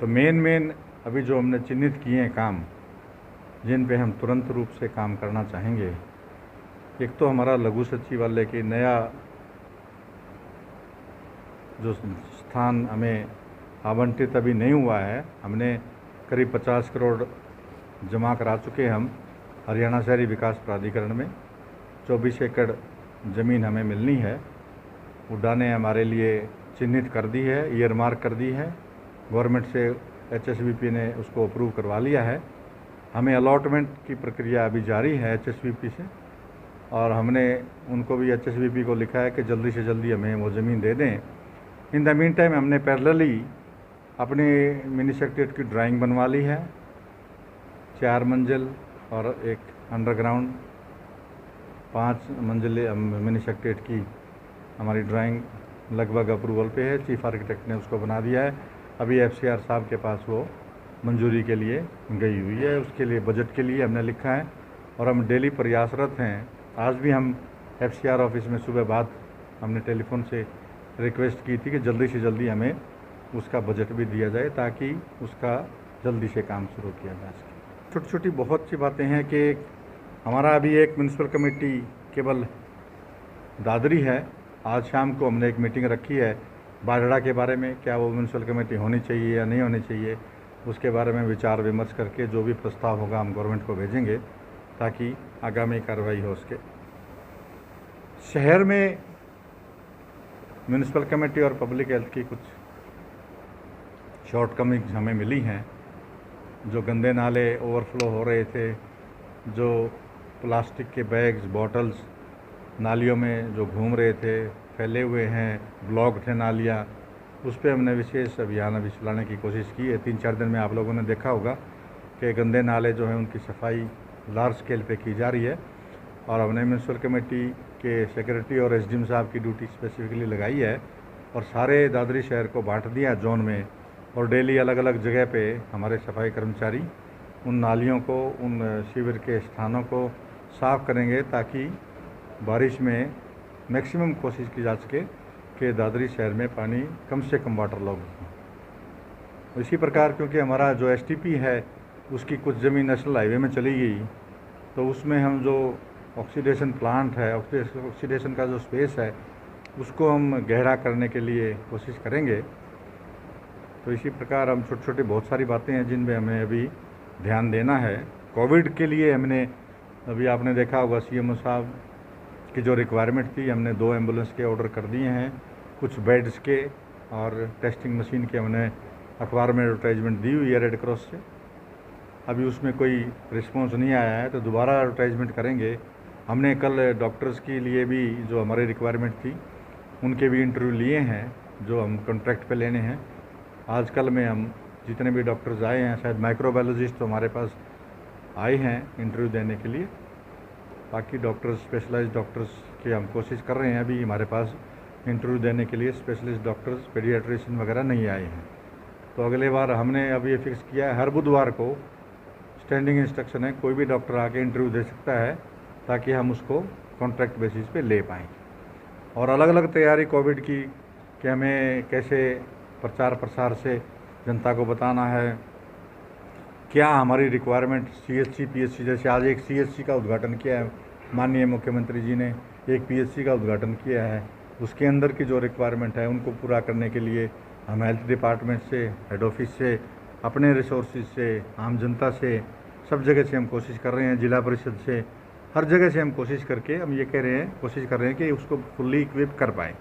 तो मेन अभी जो हमने चिन्हित किए हैं काम, जिन पे हम तुरंत रूप से काम करना चाहेंगे, एक तो हमारा लघु सचिवालय की नया जो स्थान हमें आवंटित अभी नहीं हुआ है, हमने करीब 50 करोड़ जमा करा चुके हैं हम हरियाणा शहरी विकास प्राधिकरण में। 24 एकड़ ज़मीन हमें मिलनी है। हुड्डा ने हमारे लिए चिन्हित कर दी है, ईयर मार्क कर दी है। गवर्नमेंट से एचएसवीपी ने उसको अप्रूव करवा लिया है। हमें अलॉटमेंट की प्रक्रिया अभी जारी है एचएसवीपी से, और हमने उनको भी एचएसवीपी को लिखा है कि जल्दी से जल्दी हमें वो ज़मीन दे दें। इन द मीन टाइम हमने पैरेलली अपनी मिनी सेक्रेटरीट की ड्राइंग बनवा ली है, 4 मंजिल और एक अंडरग्राउंड 5 मंजिल मिनी सेक्रेटरीट की हमारी ड्राइंग लगभग अप्रूवल पे है। चीफ आर्किटेक्ट ने उसको बना दिया है। अभी एफसीआर साहब के पास वो मंजूरी के लिए गई हुई है। उसके लिए बजट के लिए हमने लिखा है और हम डेली प्रयासरत हैं। आज भी हम एफसीआर ऑफिस में सुबह बात हमने टेलीफोन से रिक्वेस्ट की थी कि जल्दी से जल्दी हमें उसका बजट भी दिया जाए ताकि उसका जल्दी से काम शुरू किया जा सके। छोटी छोटी बहुत सी बातें हैं कि हमारा अभी एक म्यूनसिपल कमेटी केवल दादरी है। आज शाम को हमने एक मीटिंग रखी है बाजड़ा के बारे में, क्या वो म्यूनसिपल कमेटी होनी चाहिए या नहीं होनी चाहिए, उसके बारे में विचार विमर्श करके जो भी प्रस्ताव होगा हम गवर्नमेंट को भेजेंगे ताकि आगामी कार्रवाई हो सके। शहर में म्यूनसिपल कमेटी और पब्लिक हेल्थ की कुछ शॉर्टकमिंग्स हमें मिली हैं। जो गंदे नाले ओवरफ्लो हो रहे थे, जो प्लास्टिक के बैग्स बॉटल्स नालियों में जो घूम रहे थे, फैले हुए हैं, ब्लॉक थे नालियाँ, उस पर हमने विशेष अभियान अभी चलाने की कोशिश की है। 3-4 दिन में आप लोगों ने देखा होगा कि गंदे नाले जो हैं उनकी सफाई लार्ज स्केल पे की जा रही है। और हमने म्यूनसिपल कमेटी के सेक्रेटरी और एसडीएम साहब की ड्यूटी स्पेसिफिकली लगाई है और सारे दादरी शहर को बांट दिया जोन में, और डेली अलग अलग जगह पे हमारे सफाई कर्मचारी उन नालियों को, उन शिविर के स्थानों को साफ़ करेंगे ताकि बारिश में मैक्सिमम कोशिश की जा सके कि दादरी शहर में पानी कम से कम वाटर लॉग हो। इसी प्रकार क्योंकि हमारा जो एसटीपी है उसकी कुछ ज़मीन नेशनल हाईवे में चली गई, तो उसमें हम जो ऑक्सीडेशन प्लांट है, ऑक्सीडेशन का जो स्पेस है, उसको हम गहरा करने के लिए कोशिश करेंगे। तो इसी प्रकार हम छोटी छोटी बहुत सारी बातें हैं जिन पे हमें अभी ध्यान देना है। कोविड के लिए हमने अभी आपने देखा होगा सीएमओ साहब की जो रिक्वायरमेंट थी, हमने 2 एम्बुलेंस के ऑर्डर कर दिए हैं, कुछ बेड्स के और टेस्टिंग मशीन के हमने अखबार में एडवर्टाइजमेंट दी हुई है रेड क्रॉस से। अभी उसमें कोई रिस्पॉन्स नहीं आया है तो दोबारा एडवर्टाइजमेंट करेंगे। हमने कल डॉक्टर्स के लिए भी जो हमारी रिक्वायरमेंट थी उनके भी इंटरव्यू लिए हैं जो हम कॉन्ट्रैक्ट पे लेने हैं। आजकल में हम जितने भी डॉक्टर्स आए हैं, शायद माइक्रोबायोलॉजिस्ट तो हमारे पास आए हैं इंटरव्यू देने के लिए। बाकी डॉक्टर्स, स्पेशलाइज्ड डॉक्टर्स की हम कोशिश कर रहे हैं। अभी हमारे पास इंटरव्यू देने के लिए स्पेशलिस्ट डॉक्टर्स, पेडियाट्रिशियन वगैरह नहीं आए हैं। तो अगले बार हमने अभी ये फिक्स किया है, हर बुधवार को स्टैंडिंग इंस्ट्रक्शन है, कोई भी डॉक्टर आके इंटरव्यू दे सकता है ताकि हम उसको कॉन्ट्रैक्ट बेसिस पे ले पाएँ। और अलग अलग तैयारी कोविड की कि हमें कैसे प्रचार प्रसार से जनता को बताना है, क्या हमारी रिक्वायरमेंट सीएचसी पीएचसी, जैसे आज एक सीएचसी का उद्घाटन किया है माननीय मुख्यमंत्री जी ने, एक पीएचसी का उद्घाटन किया है, उसके अंदर की जो रिक्वायरमेंट है उनको पूरा करने के लिए हम हेल्थ डिपार्टमेंट से, हेड ऑफिस से, अपने रिसोर्सेज से, आम जनता से, सब जगह से हम कोशिश कर रहे हैं, जिला परिषद से, हर जगह से हम कोशिश करके हम ये कह रहे हैं, कोशिश कर रहे हैं कि उसको फुल्ली इक्विप कर पाएँ।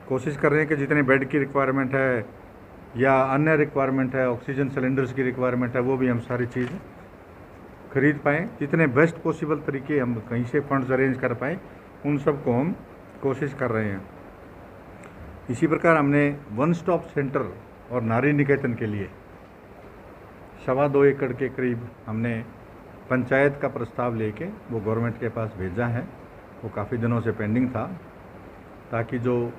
कोशिश कर रहे हैं कि जितने बेड की रिक्वायरमेंट है या अन्य रिक्वायरमेंट है, ऑक्सीजन सिलेंडर्स की रिक्वायरमेंट है, वो भी हम सारी चीज़ खरीद पाएँ। जितने बेस्ट पॉसिबल तरीके हम कहीं से फंड्स अरेंज कर पाएँ, उन सब को हम कोशिश कर रहे हैं। इसी प्रकार हमने वन स्टॉप सेंटर और नारी निकेतन के लिए 2.25 एकड़ के करीब हमने पंचायत का प्रस्ताव लेके वो गवर्नमेंट के पास भेजा है। वो काफ़ी दिनों से पेंडिंग था, ताकि जो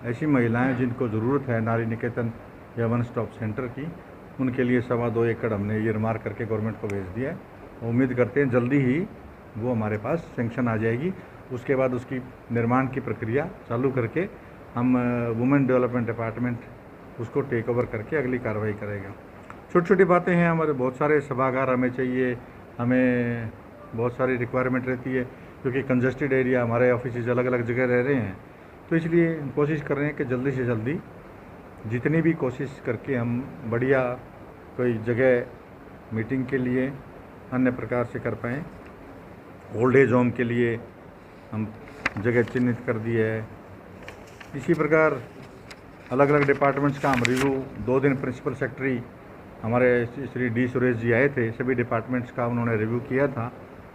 ऐसी महिलाएं जिनको ज़रूरत है नारी निकेतन या वन स्टॉप सेंटर की, उनके लिए 2.25 एकड़ हमने ईयरमार्क करके गवर्नमेंट को भेज दिया है। उम्मीद करते हैं जल्दी ही वो हमारे पास सेंक्शन आ जाएगी। उसके बाद उसकी निर्माण की प्रक्रिया चालू करके हम वुमेन डेवलपमेंट डिपार्टमेंट उसको टेक ओवर करके अगली कार्रवाई करेगा। छोटी छोटी बातें हैं, हमारे बहुत सारे सभागार हमें चाहिए, हमें बहुत सारी रिक्वायरमेंट रहती है, क्योंकि कंजस्टेड एरिया, हमारे ऑफिस अलग अलग जगह रह रहे हैं, तो इसलिए हम कोशिश कर रहे हैं कि जल्दी से जल्दी जितनी भी कोशिश करके हम बढ़िया कोई जगह मीटिंग के लिए अन्य प्रकार से कर पाएँ। ओल्ड एज होम के लिए हम जगह चिन्हित कर दी है। इसी प्रकार अलग अलग डिपार्टमेंट्स का हम रिव्यू 2 दिन प्रिंसिपल सेक्रेटरी हमारे श्री डी सुरेश जी आए थे, सभी डिपार्टमेंट्स का उन्होंने रिव्यू किया था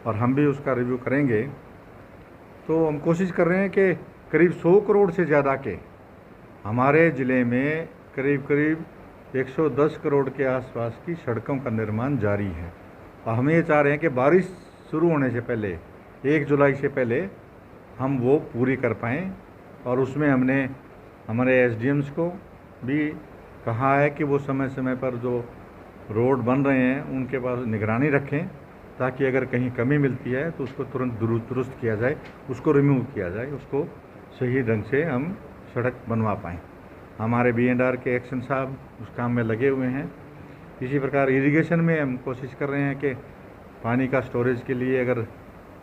और हम भी उसका रिव्यू करेंगे। तो हम कोशिश कर रहे हैं कि करीब 100 करोड़ से ज़्यादा के हमारे ज़िले में करीब 110 करोड़ के आसपास की सड़कों का निर्माण जारी है। और हम ये चाह रहे हैं कि बारिश शुरू होने से पहले 1 जुलाई से पहले हम वो पूरी कर पाएँ। और उसमें हमने हमारे एसडीएम्स को भी कहा है कि वो समय समय पर जो रोड बन रहे हैं उनके पास निगरानी रखें, ताकि अगर कहीं कमी मिलती है तो उसको तुरंत दुरुस्त किया जाए, उसको रिमूव किया जाए, उसको सही ढंग से हम सड़क बनवा पाएँ। हमारे B&R के एक्शन साहब उस काम में लगे हुए हैं। इसी प्रकार इरिगेशन में हम कोशिश कर रहे हैं कि पानी का स्टोरेज के लिए अगर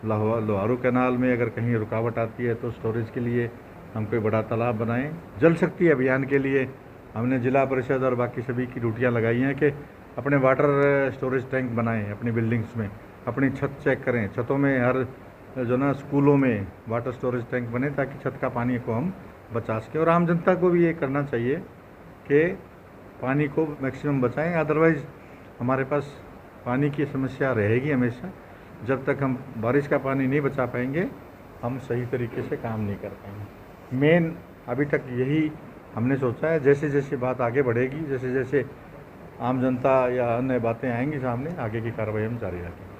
लोहारू कैनाल में अगर कहीं रुकावट आती है तो स्टोरेज के लिए हम कोई बड़ा तालाब बनाएं। जल शक्ति अभियान के लिए हमने जिला परिषद और बाकी सभी की ड्यूटियां लगाई हैं कि अपने वाटर स्टोरेज टैंक बनाएं, अपनी बिल्डिंग्स में अपनी छत चेक करें, छतों में हर जो ना स्कूलों में वाटर स्टोरेज टैंक बने, ताकि छत का पानी को हम बचा सकें। और आम जनता को भी ये करना चाहिए कि पानी को मैक्सिमम बचाएं, अदरवाइज़ हमारे पास पानी की समस्या रहेगी हमेशा। जब तक हम बारिश का पानी नहीं बचा पाएंगे हम सही तरीके से काम नहीं कर पाएंगे। मेन अभी तक यही हमने सोचा है। जैसे जैसे बात आगे बढ़ेगी, जैसे जैसे आम जनता या अन्य बातें आएंगी सामने, आगे की कार्रवाई हम जारी रखेंगे।